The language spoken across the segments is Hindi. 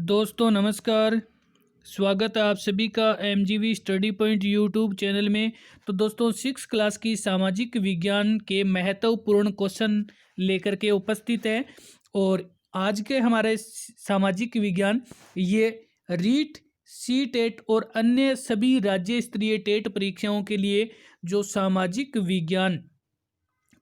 दोस्तों नमस्कार। स्वागत है आप सभी का एमजीवी स्टडी पॉइंट यूट्यूब चैनल में। तो दोस्तों 6 क्लास की सामाजिक विज्ञान के महत्वपूर्ण क्वेश्चन लेकर के उपस्थित है। और आज के हमारे सामाजिक विज्ञान ये रीट सी टेट और अन्य सभी राज्य स्तरीय टेट परीक्षाओं के लिए जो सामाजिक विज्ञान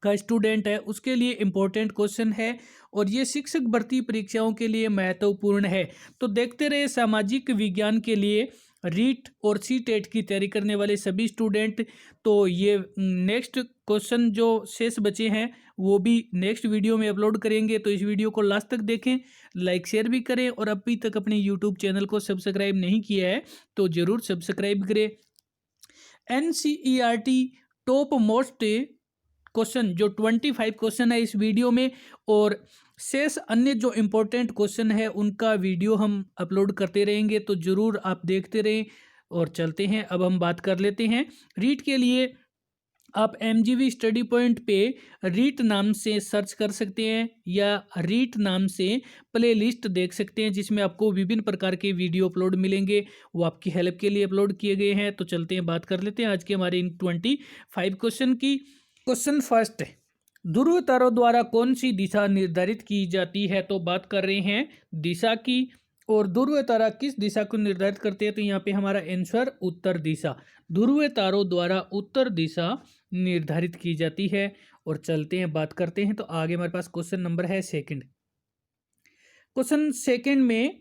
का स्टूडेंट है उसके लिए इम्पोर्टेंट क्वेश्चन है और ये शिक्षक भर्ती परीक्षाओं के लिए महत्वपूर्ण है। तो देखते रहे सामाजिक विज्ञान के लिए रीट और सी टेट की तैयारी करने वाले सभी स्टूडेंट। तो ये नेक्स्ट क्वेश्चन जो शेष बचे हैं वो भी नेक्स्ट वीडियो में अपलोड करेंगे, तो इस वीडियो को लास्ट तक देखें, लाइक शेयर भी करें और अभी तक अपने यूट्यूब चैनल को सब्सक्राइब नहीं किया है तो ज़रूर सब्सक्राइब करें। NCERT टॉप मोस्ट क्वेश्चन जो 25 क्वेश्चन है इस वीडियो में और शेष अन्य जो इम्पोर्टेंट क्वेश्चन है उनका वीडियो हम अपलोड करते रहेंगे, तो ज़रूर आप देखते रहें। और चलते हैं, अब हम बात कर लेते हैं रीट के लिए। आप MGV स्टडी पॉइंट पे रीट नाम से सर्च कर सकते हैं या रीट नाम से प्ले लिस्ट देख सकते हैं जिसमें आपको विभिन्न प्रकार के वीडियो अपलोड मिलेंगे, वो आपकी हेल्प के लिए अपलोड किए गए हैं। तो चलते हैं, बात कर लेते हैं आज के हमारे इन 25 क्वेश्चन की। क्वेश्चन फर्स्ट, ध्रुव तारों द्वारा कौन सी दिशा निर्धारित की जाती है? तो बात कर रहे हैं दिशा की। और ध्रुव तारा किस दिशा को निर्धारित करते हैं? तो यहाँ पे हमारा आंसर उत्तर दिशा। ध्रुव तारों द्वारा उत्तर दिशा निर्धारित की जाती है। और चलते हैं, बात करते हैं। तो आगे हमारे पास क्वेश्चन नंबर है सेकंड। क्वेश्चन सेकंड में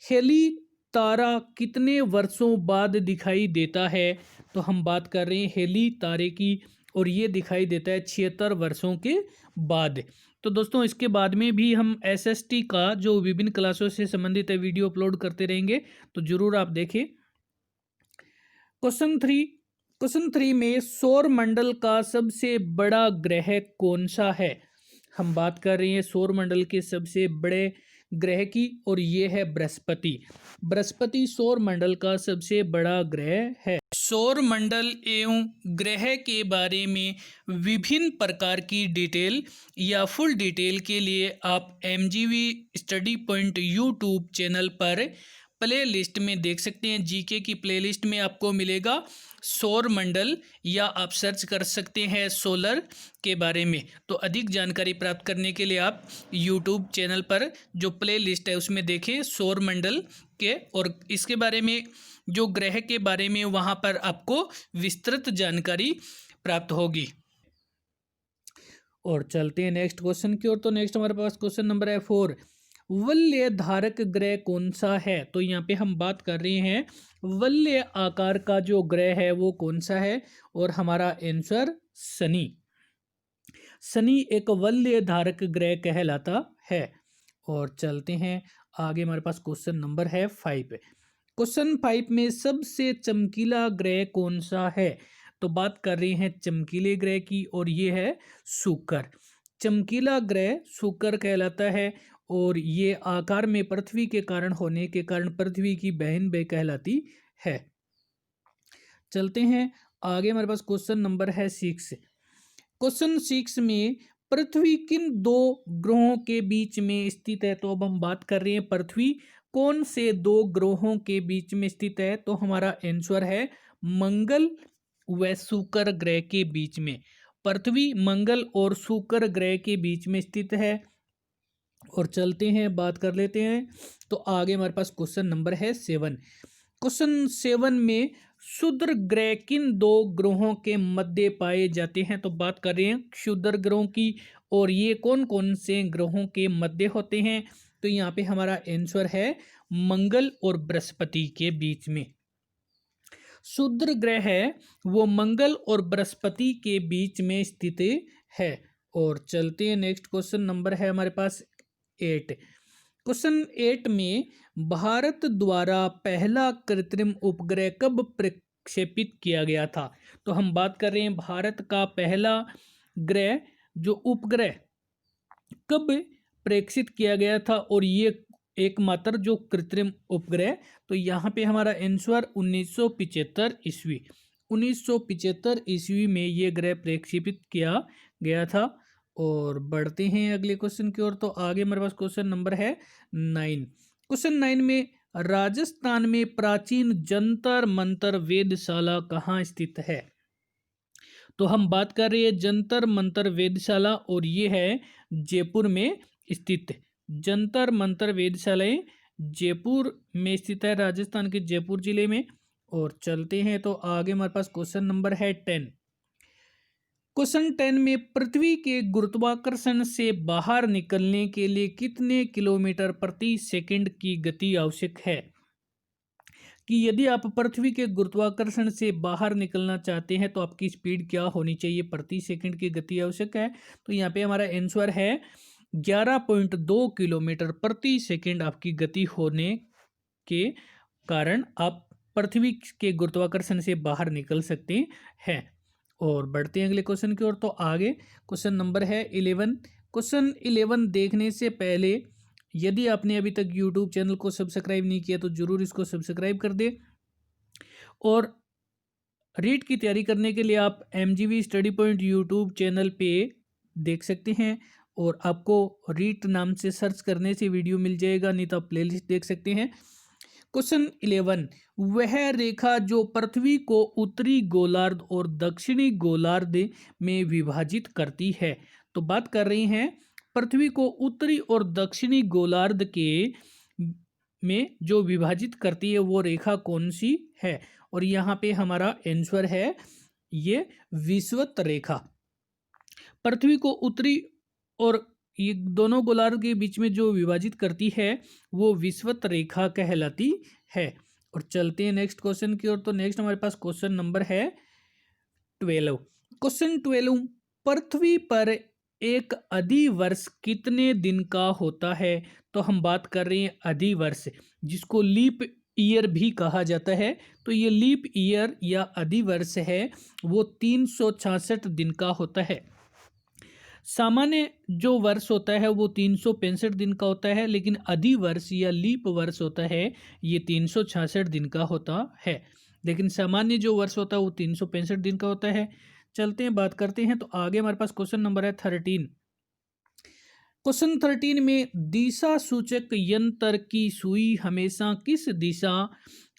हेली तारा कितने वर्षों बाद दिखाई देता है? तो हम बात कर रहे हैं हेली तारे की और ये दिखाई देता है 76 वर्षों के बाद। तो दोस्तों इसके बाद में भी हम SST का जो विभिन्न क्लासों से संबंधित है वीडियो अपलोड करते रहेंगे, तो जरूर आप देखें। क्वेश्चन थ्री में सौर मंडल का सबसे बड़ा ग्रह कौन सा है? हम बात कर रहे हैं सौर मंडल के सबसे बड़े ग्रह की और ये है बृहस्पति। बृहस्पति सौर मंडल का सबसे बड़ा ग्रह है। सौर मंडल एवं ग्रह के बारे में विभिन्न प्रकार की डिटेल या फुल डिटेल के लिए आप MGV study point YouTube channel पर प्ले लिस्ट में देख सकते हैं। जीके की प्ले लिस्ट में आपको मिलेगा सौर मंडल, या आप सर्च कर सकते हैं सोलर के बारे में। तो अधिक जानकारी प्राप्त करने के लिए आप यूट्यूब चैनल पर जो प्ले लिस्ट है उसमें देखें सौर मंडल के, और इसके बारे में जो ग्रह के बारे में वहाँ पर आपको विस्तृत जानकारी प्राप्त होगी। और चलते हैं नेक्स्ट क्वेश्चन की ओर। तो नेक्स्ट हमारे पास क्वेश्चन नंबर है 4, वलय धारक ग्रह कौन सा है? तो यहाँ पे हम बात कर रहे हैं वलय आकार का जो ग्रह है वो कौन सा है, और हमारा आंसर शनि। शनि एक वलय धारक ग्रह कहलाता है। और चलते हैं आगे, हमारे पास क्वेश्चन नंबर है 5। क्वेश्चन 5 में सबसे चमकीला ग्रह कौन सा है? तो बात कर रहे हैं चमकीले ग्रह की और ये है शुक्र। चमकीला ग्रह शुक्र कहलाता है और ये आकार में पृथ्वी के कारण होने के कारण पृथ्वी की बहन भी कहलाती है। चलते हैं आगे, हमारे पास क्वेश्चन नंबर है 6। क्वेश्चन 6 में पृथ्वी किन दो ग्रहों के बीच में स्थित है? तो अब हम बात कर रहे हैं पृथ्वी कौन से दो ग्रहों के बीच में स्थित है? तो हमारा आंसर है मंगल व शुक्र ग्रह के बीच में। पृथ्वी मंगल और शुक्र ग्रह के बीच में स्थित है। और चलते हैं, बात कर लेते हैं। तो आगे हमारे पास क्वेश्चन नंबर है 7। क्वेश्चन 7 में क्षुद्र ग्रह किन दो ग्रहों के मध्य पाए जाते हैं? तो बात कर रहे हैं क्षुद्र ग्रहों की, और ये कौन कौन से ग्रहों के मध्य होते हैं? तो यहाँ पे हमारा आंसर है मंगल और बृहस्पति के बीच में। क्षुद्र ग्रह है वो मंगल और बृहस्पति के बीच में स्थित है। और चलते हैं, नेक्स्ट क्वेश्चन नंबर है हमारे पास 8। क्वेश्चन 8 में भारत द्वारा पहला कृत्रिम उपग्रह कब प्रक्षेपित किया गया था? तो हम बात कर रहे हैं भारत का पहला ग्रह जो उपग्रह कब प्रेक्षित किया गया था, और ये एकमात्र जो कृत्रिम उपग्रह। तो यहाँ पे हमारा आंसर 1975 ईस्वी। 1975 ईस्वी में ये ग्रह प्रक्षेपित किया गया था। और बढ़ते हैं अगले क्वेश्चन की ओर। तो आगे हमारे पास क्वेश्चन नंबर है 9। क्वेश्चन 9 में राजस्थान में प्राचीन जंतर मंतर वेधशाला कहाँ स्थित है? तो हम बात कर रहे हैं जंतर मंतर वेधशाला और ये है जयपुर में स्थित। जंतर मंतर वेधशालाएं जयपुर में स्थित है, राजस्थान के जयपुर जिले में। और चलते हैं तो आगे हमारे पास क्वेश्चन नंबर है 10। क्वेश्चन 10 में पृथ्वी के गुरुत्वाकर्षण से बाहर निकलने के लिए कितने किलोमीटर प्रति सेकंड की गति आवश्यक है? कि यदि आप पृथ्वी के गुरुत्वाकर्षण से बाहर निकलना चाहते हैं तो आपकी स्पीड क्या होनी चाहिए, प्रति सेकंड की गति आवश्यक है। तो यहाँ पे हमारा आंसर है 11.2 किलोमीटर प्रति सेकंड आपकी गति होने के कारण आप पृथ्वी के गुरुत्वाकर्षण से बाहर निकल सकते हैं। और बढ़ते हैं अगले क्वेश्चन की ओर। तो आगे क्वेश्चन नंबर है 11। क्वेश्चन 11 देखने से पहले यदि आपने अभी तक यूट्यूब चैनल को सब्सक्राइब नहीं किया तो जरूर इसको सब्सक्राइब कर दे। और रीट की तैयारी करने के लिए आप MGV study point YouTube channel पे देख सकते हैं और आपको रीट नाम से सर्च करने से वीडियो मिल जाएगा, नहीं तो आप प्लेलिस्ट देख सकते हैं। क्वेश्चन 11, वह रेखा जो पृथ्वी को उत्तरी गोलार्ध और दक्षिणी गोलार्ध में विभाजित करती है। तो बात कर रही हैं पृथ्वी को उत्तरी और दक्षिणी गोलार्ध के में जो विभाजित करती है वो रेखा कौन सी है? और यहाँ पे हमारा आंसर है ये विषुवत रेखा। पृथ्वी को उत्तरी और ये दोनों गोलार्ध के बीच में जो विभाजित करती है वो विषुवत रेखा कहलाती है। और चलते हैं नेक्स्ट क्वेश्चन की ओर। तो नेक्स्ट हमारे पास क्वेश्चन नंबर है 12। क्वेश्चन 12, पृथ्वी पर एक अधिवर्ष कितने दिन का होता है? तो हम बात कर रहे हैं अधिवर्ष, जिसको लीप ईयर भी कहा जाता है। तो ये लीप ईयर या अधिवर्ष है वो 366 दिन का होता है। सामान्य जो वर्ष होता है वो 365 दिन का होता है, लेकिन अधिवर्ष या लीप वर्ष होता है ये 366 दिन का होता है। लेकिन सामान्य जो वर्ष होता है वो 365 दिन का होता है। चलते हैं बात करते हैं। तो आगे हमारे पास क्वेश्चन नंबर है 13। क्वेश्चन 13 में दिशा सूचक यंत्र की सुई हमेशा किस दिशा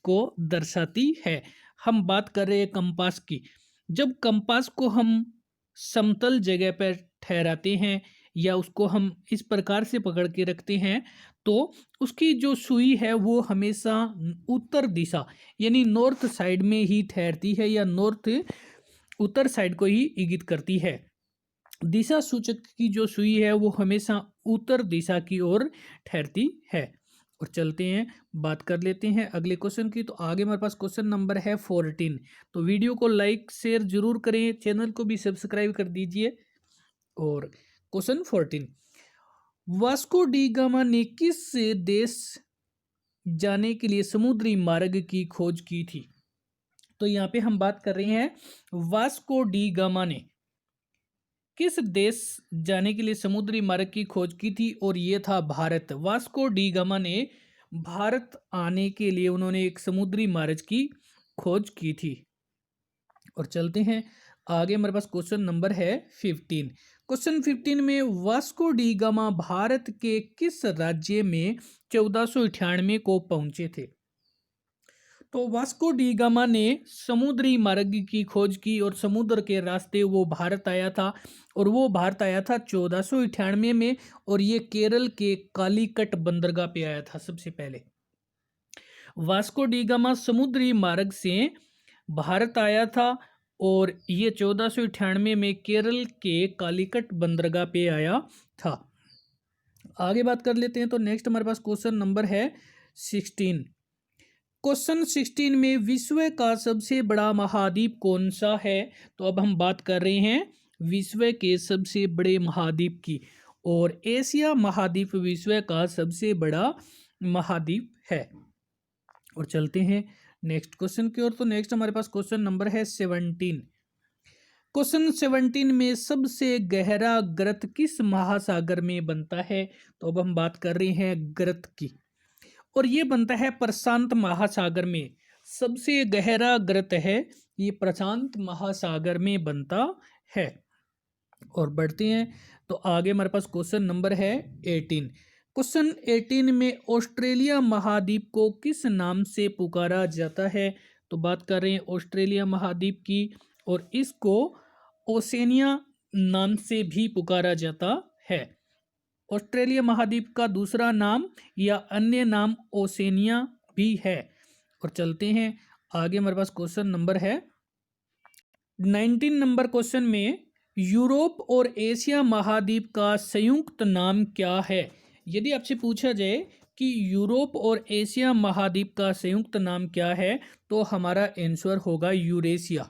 को दर्शाती है? हम बात कर रहे हैं कंपास की। जब कंपास को हम समतल जगह पर ठहराते हैं या उसको हम इस प्रकार से पकड़ के रखते हैं तो उसकी जो सुई है वो हमेशा उत्तर दिशा यानी नॉर्थ साइड में ही ठहरती है या नॉर्थ उत्तर साइड को ही इंगित करती है। दिशा सूचक की जो सुई है वो हमेशा उत्तर दिशा की ओर ठहरती है। और चलते हैं बात कर लेते हैं अगले क्वेश्चन की। तो आगे हमारे पास क्वेश्चन नंबर है 14। तो वीडियो को लाइक शेयर जरूर करें, चैनल को भी सब्सक्राइब कर दीजिए। और क्वेश्चन 14, वास्को डी गामा ने किस देश जाने के लिए समुद्री मार्ग की खोज की थी? तो यहाँ पे हम बात कर रहे हैं वास्को डी गामा ने किस देश जाने के लिए समुद्री मार्ग की खोज की थी? और ये था भारत। वास्को डी गामा ने भारत आने के लिए उन्होंने एक समुद्री मार्ग की खोज की थी। और चलते हैं आगे हमारे पास क्वेश्चन नंबर है 15। क्वेश्चन 15 में वास्को डी गामा भारत के किस राज्य में 1498 को पहुंचे थे? तो वास्को डी गामा ने समुद्री मार्ग की खोज की और समुद्र के रास्ते वो भारत आया था। और वो भारत आया था 1498 में और ये केरल के कालीकट बंदरगाह पे आया था सबसे पहले। वास्को डी गामा समुद्री मार्ग से भारत आया था और ये 1498 में केरल के कालीकट बंदरगाह पे आया था। आगे बात कर लेते हैं। तो नेक्स्ट हमारे पास क्वेश्चन नंबर है 16। क्वेश्चन 16 में विश्व का सबसे बड़ा महाद्वीप कौन सा है? तो अब हम बात कर रहे हैं विश्व के सबसे बड़े महाद्वीप की। और एशिया महाद्वीप विश्व का सबसे बड़ा महाद्वीप है। और चलते हैं नेक्स्ट क्वेश्चन की ओर। तो नेक्स्ट हमारे पास क्वेश्चन नंबर है 17। क्वेश्चन 17 में सबसे गहरा गर्त किस महासागर में बनता है? तो अब हम बात कर रहे हैं गर्त की और ये बनता है प्रशांत महासागर में। सबसे गहरा गर्त है ये प्रशांत महासागर में बनता है। और बढ़ते हैं। तो आगे हमारे पास क्वेश्चन नंबर है 18। क्वेश्चन 18 में ऑस्ट्रेलिया महाद्वीप को किस नाम से पुकारा जाता है? तो बात कर रहे हैं ऑस्ट्रेलिया महाद्वीप की, और इसको ओसेनिया नाम से भी पुकारा जाता है। ऑस्ट्रेलिया महाद्वीप का दूसरा नाम या अन्य नाम ओसेनिया भी है। और चलते हैं आगे, हमारे पास क्वेश्चन नंबर है 19 नंबर क्वेश्चन में, यूरोप और एशिया महाद्वीप का संयुक्त नाम क्या है? यदि आपसे पूछा जाए कि यूरोप और एशिया महाद्वीप का संयुक्त नाम क्या है, तो हमारा आंसर होगा यूरेशिया।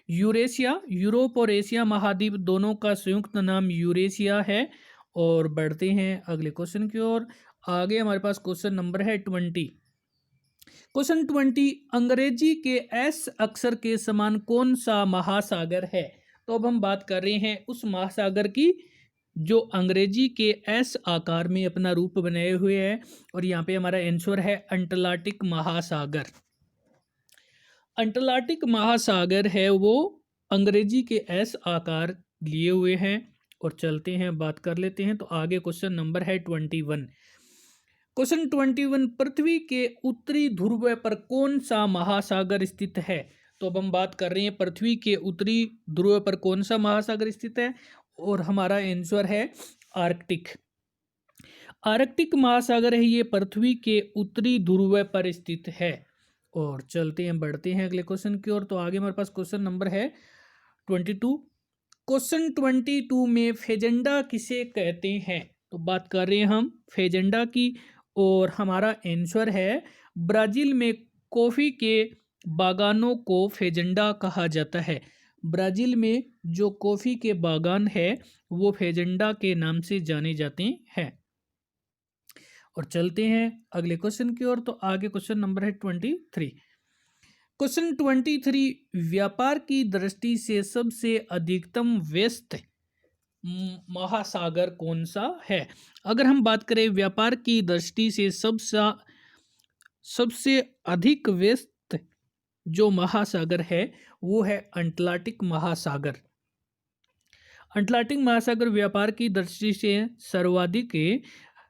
यूरेशिया, यूरोप और एशिया महाद्वीप दोनों का संयुक्त नाम यूरेशिया है। और बढ़ते हैं अगले क्वेश्चन की ओर। आगे हमारे पास क्वेश्चन नंबर है 20। क्वेश्चन 20, अंग्रेजी के एस अक्षर के समान कौन सा महासागर है? तो अब हम बात कर रहे हैं उस महासागर की जो अंग्रेजी के एस आकार में अपना रूप बनाए हुए है, और यहाँ पे हमारा आंसर है अंटार्कटिक महासागर। अंटार्कटिक महासागर है वो अंग्रेजी के एस आकार लिए हुए हैं। और चलते हैं बात कर लेते हैं, तो आगे क्वेश्चन नंबर है 21। क्वेश्चन 21, पृथ्वी के उत्तरी ध्रुव पर कौन सा महासागर स्थित है? तो अब हम बात कर रहे हैं पृथ्वी के उत्तरी ध्रुव पर कौन सा महासागर स्थित है, और हमारा आंसर है आर्कटिक। आर्कटिक महासागर है ये पृथ्वी के उत्तरी ध्रुव पर स्थित है। और चलते हैं बढ़ते हैं अगले क्वेश्चन की ओर। तो आगे हमारे पास क्वेश्चन नंबर है 22। क्वेश्चन 22 में फेजेंडा किसे कहते हैं? तो बात कर रहे हैं हम फेजेंडा की, और हमारा आंसर है ब्राज़ील में कॉफ़ी के बागानों को फेजेंडा कहा जाता है। ब्राज़ील में जो कॉफ़ी के बागान है वो फेजेंडा के नाम से जाने जाते हैं। और चलते हैं अगले क्वेश्चन की ओर। तो आगे क्वेश्चन नंबर है 23। क्वेश्चन 23, व्यापार की दृष्टि से सबसे अधिकतम व्यस्त महासागर कौन सा है? अगर हम बात करें व्यापार की दृष्टि से सबसे अधिक व्यस्त जो महासागर है वो है अटलांटिक महासागर। अटलांटिक महासागर व्यापार की दृष्टि से सर्वाधिक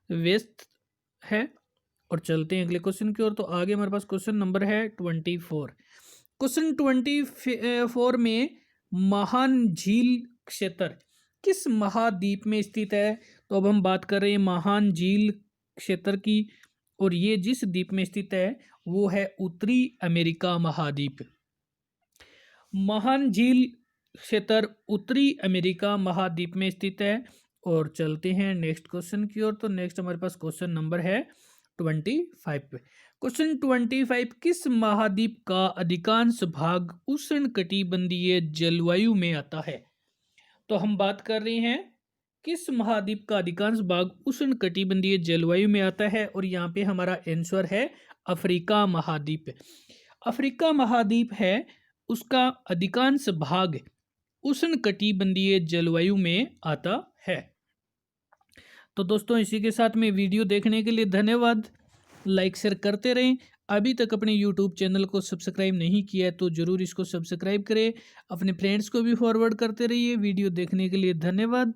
व्यस्त है। और चलते हैं अगले क्वेश्चन की ओर। तो आगे हमारे पास क्वेश्चन नंबर है 24। क्वेश्चन 24 में महान झील क्षेत्र किस महाद्वीप में स्थित है? तो अब हम बात कर रहे हैं महान झील क्षेत्र की, और ये जिस द्वीप में स्थित है वो है उत्तरी अमेरिका महाद्वीप। महान झील क्षेत्र उत्तरी अमेरिका महाद्वीप में स्थित है। और चलते हैं नेक्स्ट क्वेश्चन की ओर। तो नेक्स्ट हमारे पास क्वेश्चन नंबर है 25। क्वेश्चन 25, किस महाद्वीप का अधिकांश भाग उष्णकटिबंधीय जलवायु में आता है? तो हम बात कर रहे हैं किस महाद्वीप का अधिकांश भाग उष्णकटिबंधीय जलवायु में आता है, और यहाँ पे हमारा आंसर है अफ्रीका महाद्वीप। अफ्रीका महाद्वीप है उसका अधिकांश भाग उष्णकटिबंधीय जलवायु में आता है। तो दोस्तों इसी के साथ में वीडियो देखने के लिए धन्यवाद। लाइक शेयर करते रहें। अभी तक अपने यूट्यूब चैनल को सब्सक्राइब नहीं किया है तो ज़रूर इसको सब्सक्राइब करें। अपने फ्रेंड्स को भी फॉरवर्ड करते रहिए। वीडियो देखने के लिए धन्यवाद।